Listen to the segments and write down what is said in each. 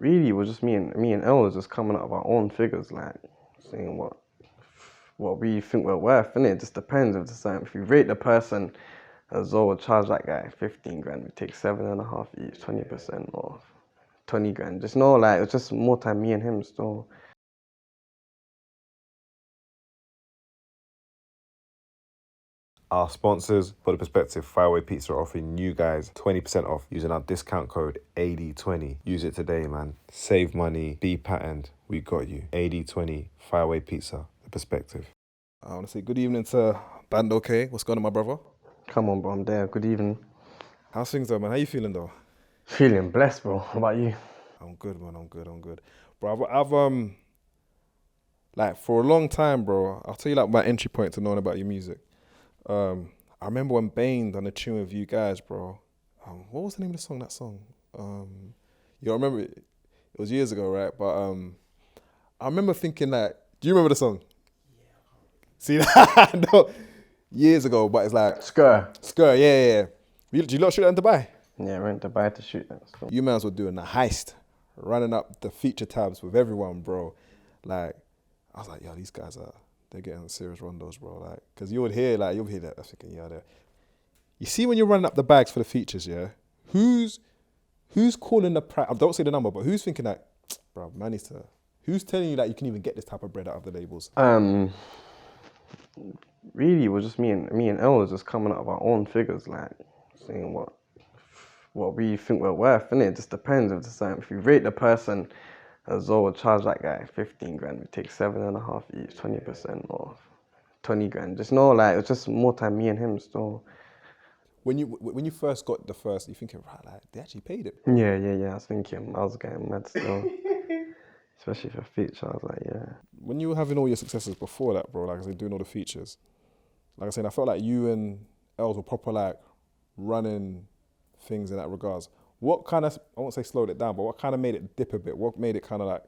really, it was just me and Elle was just coming up with our own figures, like saying what we think we're worth, and it just depends if the same. If you rate the person as though we'll charge that guy 15 grand, we take 7.5 each, 20% or 20 grand. Just know, like, it's just more time me and him still. Our sponsors, for the perspective, Fireway Pizza are offering you guys 20% off using our discount code AD20. Use it today, man. Save money, be patterned. We got you. AD20, Fireway Pizza, the perspective. I want to say good evening to Bandokay. What's going on, my brother? Come on, bro, I'm there. Good evening. How's things though, man? How you feeling though? Feeling blessed, bro. How about you? I'm good, man. I'm good. Bro, I've like for a long time, bro. I'll tell you like my entry point to knowing about your music. I remember when Bane done a tune with you guys, bro. What was the name of the song? That song. You remember it? It was years ago, right? But I remember thinking that. Do you remember the song? Yeah. See that? No, years ago, but it's like Skr. Yeah. Did you lot shoot that in Dubai? Yeah, we went to Dubai to shoot that. So. You mans were doing a heist, running up the feature tabs with everyone, bro. Like, I was like, yo, these guys they're getting serious rondos, bro. Like, cause you'll hear that. I'm thinking, yeah, you see when you're running up the bags for the features, yeah. Who's calling the price? Don't say the number, but who's thinking that, bro? Man needs to. Who's telling you that you can even get this type of bread out of the labels? Really, it was just me and Elle was just coming up with our own figures, like saying what we think we're worth, and it just depends if the same. If you rate the person as though we'll charge that guy 15 grand, we take 7.5 each, 20% or 20 grand. Just know, like, it's just more time me and him still. When you first got the first, you thinking, right, like they actually paid it. Yeah. I was thinking, I was getting mad still, especially for feature. I was like, yeah. When you were having all your successes before that, bro, like I said, doing all the features, like I said, I felt like you and Els were proper like running things in that regards. What kind of, I won't say slowed it down, but what kind of made it dip a bit? What made it kind of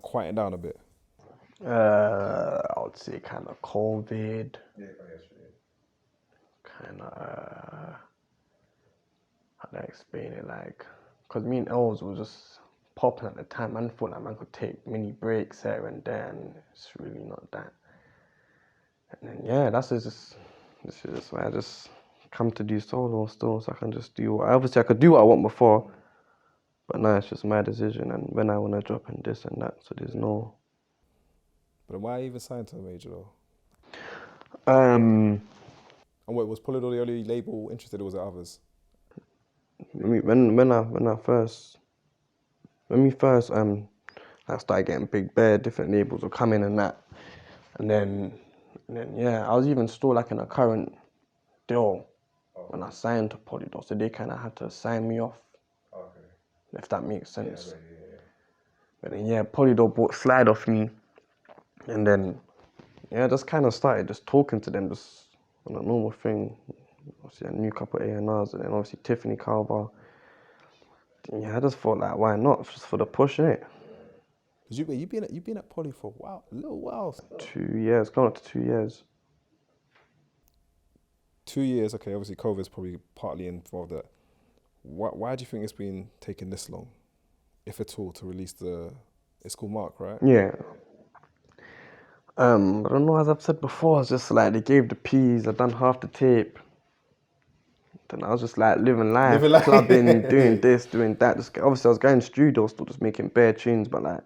quieten down a bit? I would say kind of COVID. Yeah, kind of, how do I explain it? Like, because me and Els were just popping at the time. Man thought like man could take mini breaks here and there, and it's really not that. And then yeah, this is just why I just come to do solo still, so I can just do obviously I could do what I want before, but now it's just my decision and when I want to drop and this and that, so there's no. But why even sign to a major though? And what, was Polydor the only label interested, or was it others? When we first I started getting big bear, different labels were coming and that, and then yeah, I was even still like in a current deal when I signed to Polydor, so they kind of had to sign me off. Okay. If that makes sense. Yeah. But then yeah, Polydor bought Slide off me, and then yeah, just kind of started just talking to them, just on a normal thing. Obviously, a new couple of A&Rs, and then obviously Tiffany Carver. Yeah, I just thought like, why not? Just for the push, innit? Cause you've been at Poly for a little while. 2 years, going up to 2 years. 2 years, okay. Obviously, COVID's probably partly involved that. Why do you think it's been taking this long, if at all, to release it's called M.A.R.K, right? Yeah. I don't know, as I've said before, it's just like they gave the P's, I've done half the tape. Then I was just like living life, clubbing, doing this, doing that. Just, obviously, I was going to studio, still just making bare tunes, but like,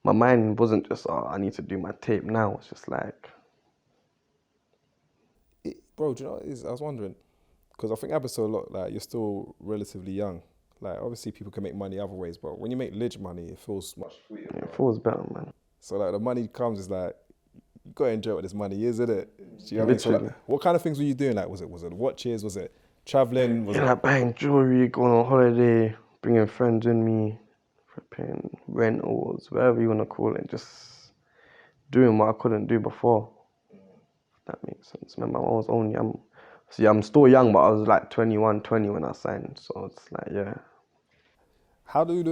my mind wasn't just, oh, I need to do my tape now. It's just like. Bro, do you know what it is? I was wondering, because I think Abba, a lot, like, you're still relatively young. Like, obviously, people can make money other ways, but when you make Lidge money, it feels much sweeter. Yeah, it feels better, man. So, like, the money comes, is like, you gotta enjoy what this money is, isn't it? Do you know what I mean? So, like, what kind of things were you doing? Like, was it watches? Was it traveling? Was it like buying jewelry, going on holiday, bringing friends with me, paying rentals, whatever you want to call it, just doing what I couldn't do before. If that makes sense. Remember, I'm still young, but I was like 21, 20 when I signed, so it's like, yeah. How do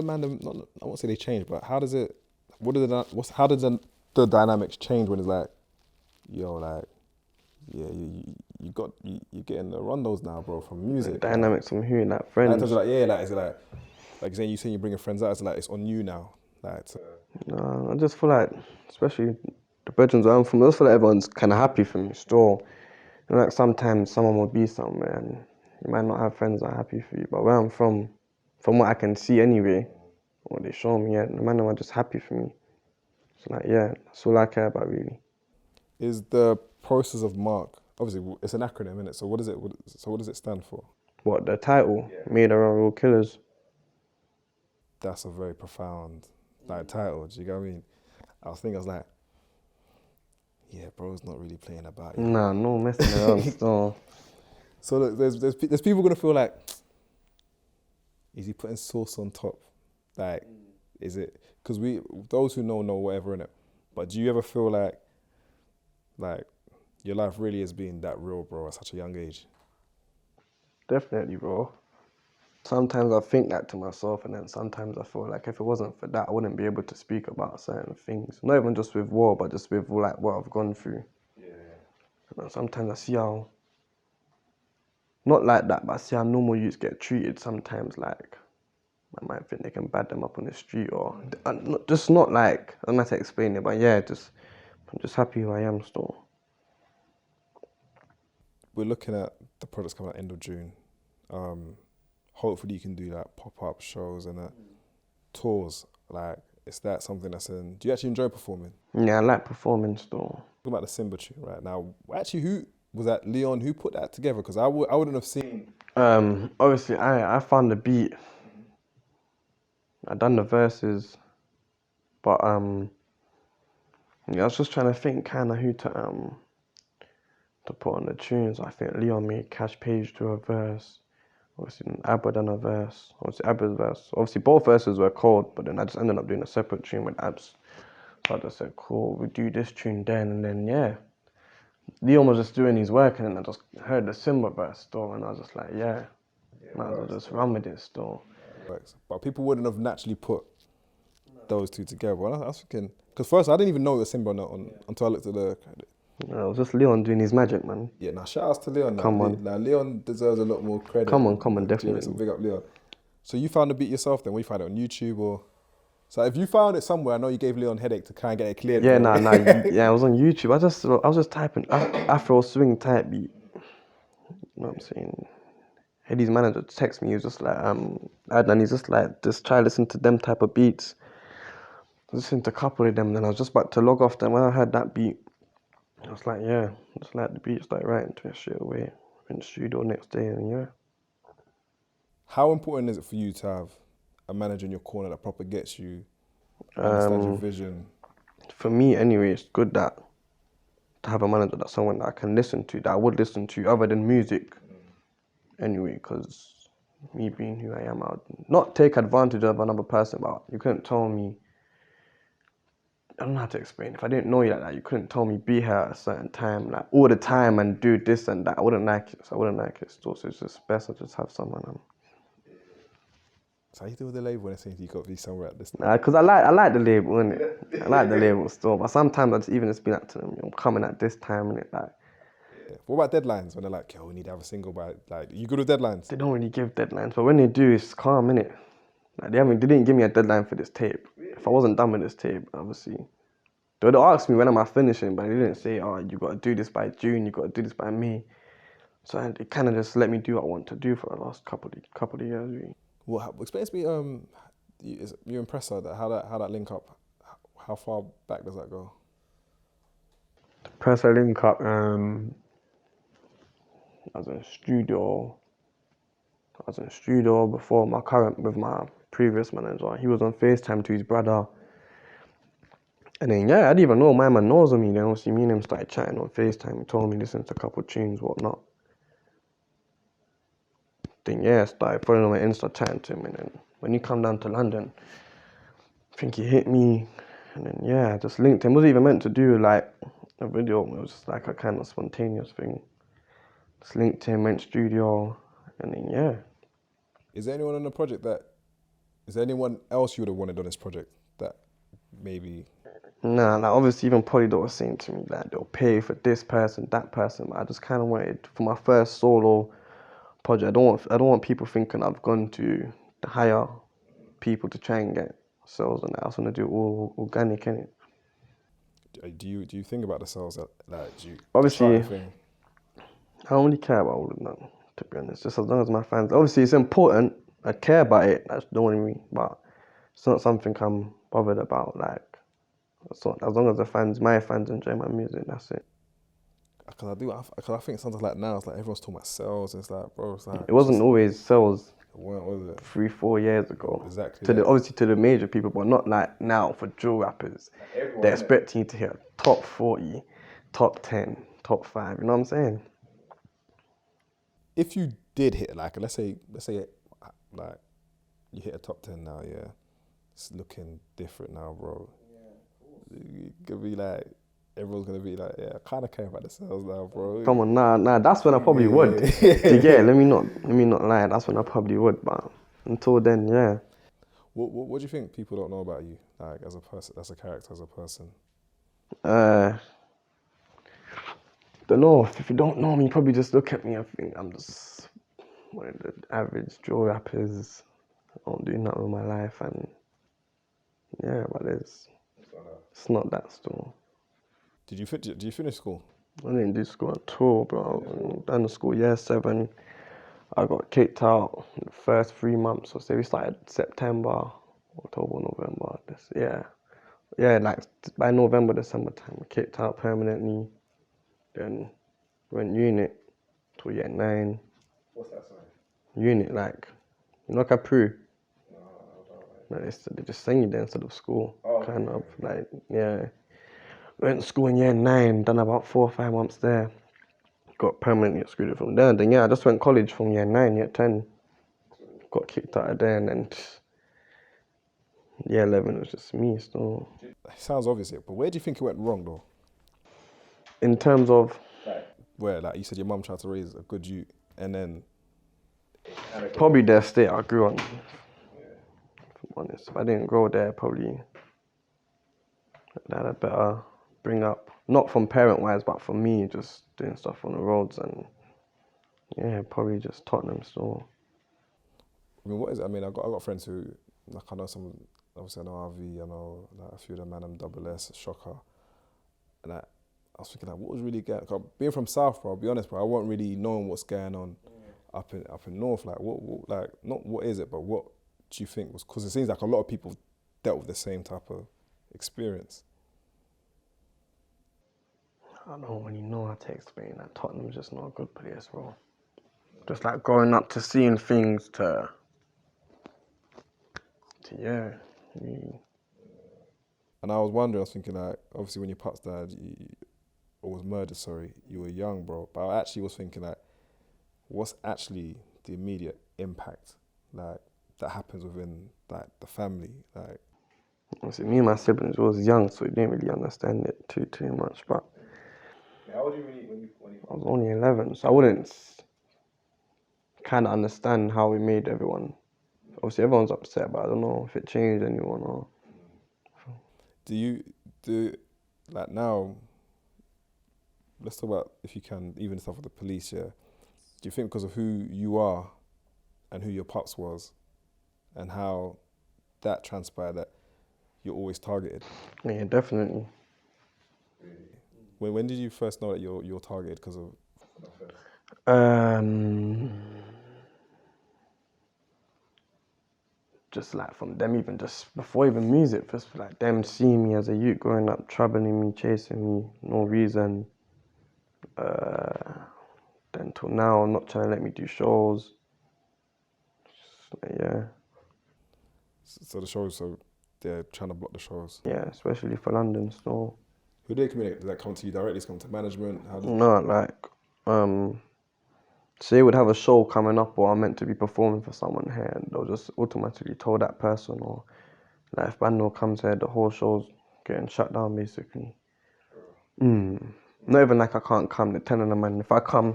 man, I won't say they change, but how does the dynamics change when it's like, yo, like, yeah, you're getting the rondos now, bro, from music. The dynamics from who, like friends. Like, like, yeah, like, is it like, Like you saying you're bringing friends out, it's like it's on you now. Like, I just feel like, especially the bedrooms where I'm from, I just feel like everyone's kind of happy for me still. You know, like sometimes someone will be somewhere and you might not have friends that are happy for you, but where I'm from what I can see anyway, what they show me, yeah, the man are just happy for me. So like, yeah, that's all I care about really. is the process of M.A.R.K, obviously it's an acronym, isn't it? So what is it? So what does it stand for? What, the title? Yeah. Made Our Own Real Killers. That's a very profound like title. Do you get what I mean? I was like, yeah, bro's not really playing about you. Nah, no messing around still. So look, there's people gonna feel like, is he putting sauce on top? Like, is it? Because those who know whatever in it. But do you ever feel like your life really has been that real, bro, at such a young age? Definitely, bro. Sometimes I think that to myself, and then sometimes I feel like if it wasn't for that, I wouldn't be able to speak about certain things. Not even just with war, but just with like what I've gone through. Yeah. And sometimes I see how, not like that, but I see how normal youths get treated sometimes. Like, I might think they can bad them up on the street, or just not like, I don't know how to explain it, but yeah, I'm just happy who I am still. We're looking at the projects coming out end of June. Hopefully you can do like pop-up shows and tours. Like, is that something that's in? Do you actually enjoy performing? Yeah, I like performing still. Talking about the Simba tune right now. Actually, who was that? Leon, who put that together? Because I wouldn't have seen. Obviously, I found the beat. I done the verses, but yeah, I was just trying to think kind of who to put on the tunes. I think Leon made Cash Page do a verse. Obviously, Abba done a verse. Obviously, Abba's verse. Obviously, both verses were cold, but then I just ended up doing a separate tune with Abs. So I just said, cool, we do this tune then, and then yeah. Leon was just doing his work, and then I just heard the Simba verse still, and I was just like, yeah, might as well just run with it still. But people wouldn't have naturally put those two together. I was thinking, because first I didn't even know it was Simba until I looked at the credit. It was just Leon doing his magic, man. Yeah, now shout outs to Leon. Come on. Now Leon deserves a lot more credit. Come on, definitely. So big up Leon. So you found the beat yourself then? When you found it on YouTube or? So if you found it somewhere, I know you gave Leon a headache to try and get it cleared. Yeah, yeah, I was on YouTube. I was just typing Afro swing type beat. You know what I'm saying? Eddie's manager texted me. He was just like, and he's just like, just try listen to them type of beats. Listen to a couple of them, then I was just about to log off them. When I heard that beat, I was like, yeah, just like the beat, started writing to it straight away. In the studio next day, and yeah. How important is it for you to have a manager in your corner that proper gets you, understands your vision? For me, anyway, it's good that to have a manager that's someone that I can listen to, that I would listen to other than music. Anyway, because me being who I am, I would not take advantage of another person, but you couldn't tell me, I don't know how to explain. If I didn't know you like that, you couldn't tell me be here at a certain time, like all the time, and do this and that. I wouldn't like it. So I wouldn't like it still. So it's just best to just have someone. So how you do with the label when I say you got to be somewhere at this time? Because I like the label, innit? I like the label still. But sometimes I just be like to them, I'm coming at this time, innit? Like. Yeah. What about deadlines? When they're like, yo, we need to have a single by, like, you good with deadlines? They don't really give deadlines, but when they do, it's calm, innit? Like they didn't give me a deadline for this tape. If I wasn't done with this tape, obviously. They'd ask me when am I finishing, but they didn't say, oh, you got to do this by June, you got to do this by May. So it kind of just let me do what I want to do for the last couple of years, really. Well, explain to me, your impressor, how that link up, how far back does that go? The presser link up, I was in studio before with my previous manager. He was on FaceTime to his brother. And then, yeah, I didn't even know my man knows of me. Then obviously me and him started chatting on FaceTime. He told me listen to a couple of tunes, whatnot. Then, yeah, I started following on my Insta, chatting to him. And then when he come down to London, I think he hit me. And then, yeah, I just linked him. Wasn't even meant to do, like, a video. It was just like a kind of spontaneous thing. Just linked him, went studio. And then, yeah. Is there anyone on the project is there anyone else you would have wanted on this project that maybe... Nah, like obviously even Polydor was saying to me that they'll pay for this person, that person, but I just kind of wanted, for my first solo project, I don't want people thinking I've gone to the higher people to try and get sales and that. I just want to do it all organic, innit? Do you think about the sales that like do you Obviously, the thing? I don't really care about all of that, to be honest. Just as long as my fans, obviously it's important. I care about it. That's the only me, but it's not something I'm bothered about. Like, so as long as my fans enjoy my music, that's it. Because I think sometimes like now it's like everyone's talking about sales. And it's like, bro, it's like It wasn't always sales was it 3-4 years ago. exactly To the that? obviously to the major people, but not like now for drill rappers. They're expecting you to hit top 40, top 10, top 5. You know what I'm saying? If you did hit like let's say like you hit a top 10 now, yeah, it's looking different now, bro. You could be like everyone's gonna be like, yeah, I kind of care about the sales now, bro. Come on, nah. That's when I probably would. Yeah, let me not lie. That's when I probably would. But until then, yeah. What do you think people don't know about you, like as a person, as a character, as a person? Don't know. If you don't know me, you probably just look at me and think I'm just one of the average drill rappers. I don't do nothing with my life, and yeah, but it's not that still. Did you finish school? I didn't do school at all, bro. Done the school year 7. I got kicked out the first 3 months. So say we started September, October, November. Yeah, like by November, December time, kicked out permanently. Then went unit till year 9. What's that sign? Unit, like, you know, Capru. No, they just send you there instead of school. Kind of, like, yeah. Went to school in year 9, done about 4 or 5 months there. Got permanently excluded from there. Then, yeah, I just went college from year 9, year 10. Got kicked out of there, and then year 11 was just me still. It sounds obvious, but where do you think it went wrong though? In terms of, Where, like you said, your mum tried to raise a good youth, and then probably the estate I grew on. If I'm honest, if I didn't grow there, probably that I better bring up. Not from parent-wise, but for me, just doing stuff on the roads, and yeah, probably just Tottenham still. I mean, what is it? I mean, I got friends who, like, I know some, obviously I know RV, I know like a few of them, man, Double S, Shocker, and I was thinking like, what was really going? Cause being from South, bro, I'll be honest, bro, I wasn't really knowing what's going on up in North. Like, what like, not what is it, but what do you think was? Because it seems like a lot of people dealt with the same type of experience. I don't really know how to explain that. Tottenham's just not a good place, bro. Just like growing up to seeing things to yeah. And I was wondering, I was thinking like, obviously when your pop's died, or was murdered, sorry, you were young, bro. But I actually was thinking like, what's actually the immediate impact, like, that happens within like the family, like. Obviously, me and my siblings was young, so we didn't really understand it too much. But How old were you when you I was only 11, so I wouldn't kind of understand how we made everyone. Obviously, everyone's upset, but I don't know if it changed anyone or. Do like now? Let's talk about, if you can, even stuff with the police. Yeah, do you think because of who you are and who your pops was, and how that transpired, that you're always targeted? Yeah, definitely. When did you first know that you're targeted because of? Just like from them, even just before even music, just like them seeing me as a youth growing up, troubling me, chasing me, no reason. Then till now, not trying to let me do shows. Yeah. So the shows, so they're trying to block the shows. Yeah, especially for London still. Who do they communicate? Does that come to you directly? Does it come to management? How does No, like, say would have a show coming up or I'm meant to be performing for someone here, and they'll just automatically tell that person, or like if Bandokay comes here, the whole show's getting shut down basically. Not even like I can't come, they're telling them, and if I come,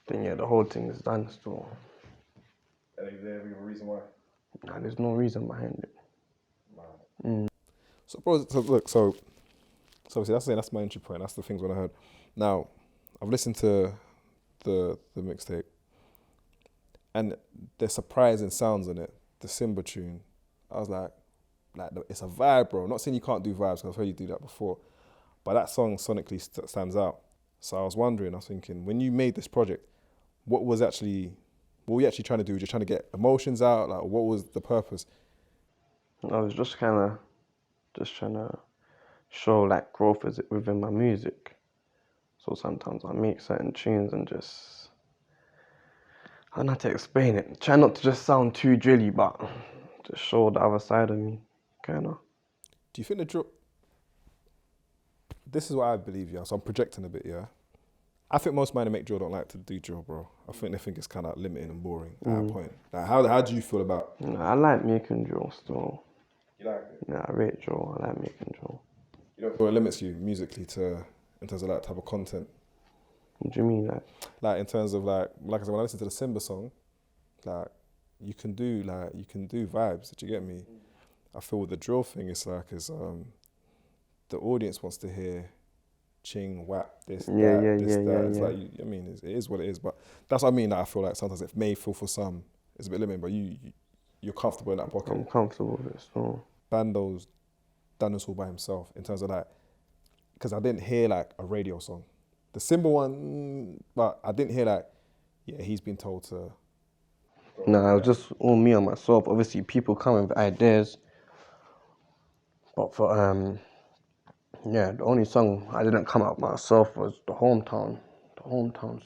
then yeah, the whole thing is done still. And is there a reason why? Nah, there's no reason behind it. So, bro, so look, so obviously that's my entry point. That's the things when I heard. Now, I've listened to the mixtape, and there's surprising sounds in it. The Simba tune, I was like it's a vibe, bro. Not saying you can't do vibes, because I've heard you do that before, but that song sonically stands out. So I was wondering, I was thinking, when you made this project, what were you actually trying to do? Just trying to get emotions out? Like, what was the purpose? I was just kind of just trying to show like growth within my music. So sometimes I make certain tunes and just, I don't know how to explain it. Try not to just sound too drilly, but just show the other side of me, kind of. Do you think the drill? This is what I believe, yeah. So I'm projecting a bit, yeah. I think most men who make drill don't like to do drill, bro. I think they think it's kind of limiting and boring at that point. Like, how do you feel about? I like making drill still. You like it? Yeah, I rate drill. I like making drill. You don't feel it limits you musically in terms of like type of content. What do you mean, like in terms of like I said, when I listen to the Simba song, like you can do vibes. Did you get me? I feel with the drill thing, it's like the audience wants to hear ching, whap, this, that. It's like, I mean, it is what it is. But that's what I mean. That I feel like sometimes it may feel for some, it's a bit limiting, but you're comfortable in that pocket. I'm comfortable with it still. Bando's done this all by himself in terms of like, because I didn't hear like a radio song. The Simba one, but I didn't hear like, yeah, he's been told to. No, it was just all me and myself. Obviously, people come with ideas, but for the only song I didn't come up myself was the hometown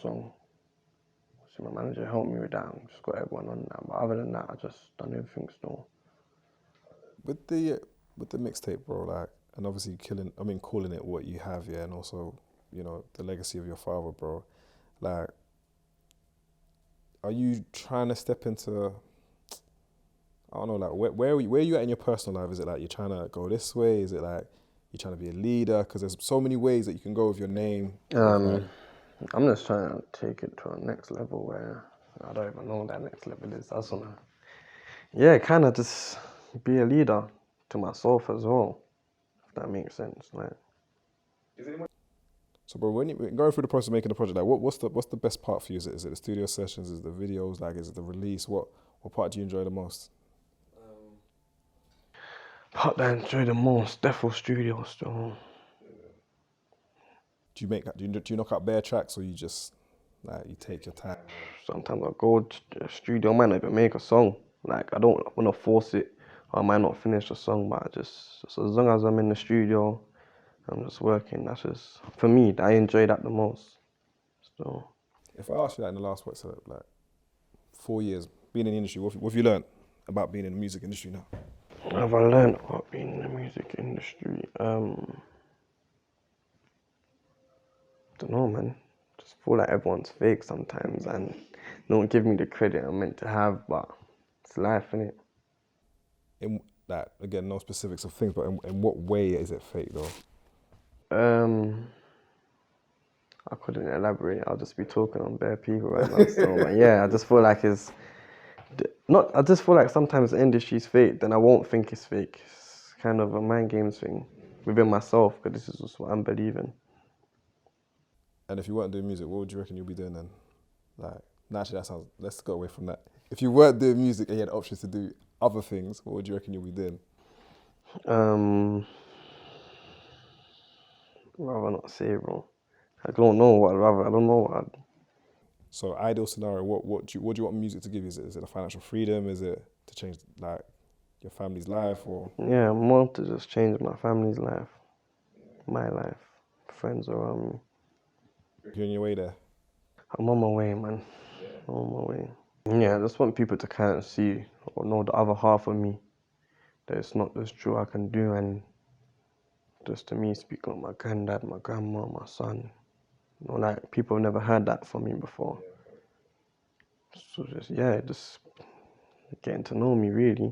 song. So my manager helped me with that and just got everyone on that. But other than that, I just done everything still. With the mixtape, bro, like, and obviously calling it what you have, yeah, and also, you know, the legacy of your father, bro. Like, are you trying to step into, I don't know, like, where are you at in your personal life? Is it like you're trying to go this way? Is it like you're trying to be a leader? Because there's so many ways that you can go with your name. I'm just trying to take it to a next level where I don't even know what that next level is. I just want to, kind of just be a leader to myself as well, if that makes sense. Like, so, bro, when you're going through the process of making the project, like, what's the best part for you? Is it the studio sessions? Is it the videos? Like, is it the release? What part do you enjoy the most? Part that I enjoy the most, Defo Studio still. Do you knock out bare tracks, or you just like you take your time? Sometimes I go to the studio, I might not even make a song. Like, I don't want to force it, or I might not finish a song, but just as long as I'm in the studio, I'm just working. That's just, for me, I enjoy that the most. So, if I ask you that in the last 4 years being in the industry, what have you learned about being in the music industry now? what have I learned about being in the music industry? Don't know, man. Just feel like everyone's fake sometimes and don't give me the credit I'm meant to have, but it's life, innit? In that, again, no specifics of things, but in what way is it fake though? I couldn't elaborate. I'll just be talking on bare people right now. So, but yeah, I just feel like I just feel like sometimes the industry's fake, then I won't think it's fake. It's kind of a mind games thing within myself, because this is just what I'm believing. And if you weren't doing music, what would you reckon you'll be doing then? Like, naturally, let's go away from that. If you weren't doing music and you had options to do other things, what would you reckon you'll be doing? Rather not say, bro. I don't know what I'd rather. I don't know what I'd... So, ideal scenario, what do you want music to give you? Is it the financial freedom? Is it to change like your family's life, or? Yeah, more to just change my family's life, my life, friends around me. You're on your way there. I'm on my way, man. I'm on my way. Yeah, I just want people to kind of see or know the other half of me. That it's not just true I can do, and just to me speaking of my granddad, my grandma, my son. You know, like, people have never heard that from me before. So just getting to know me, really.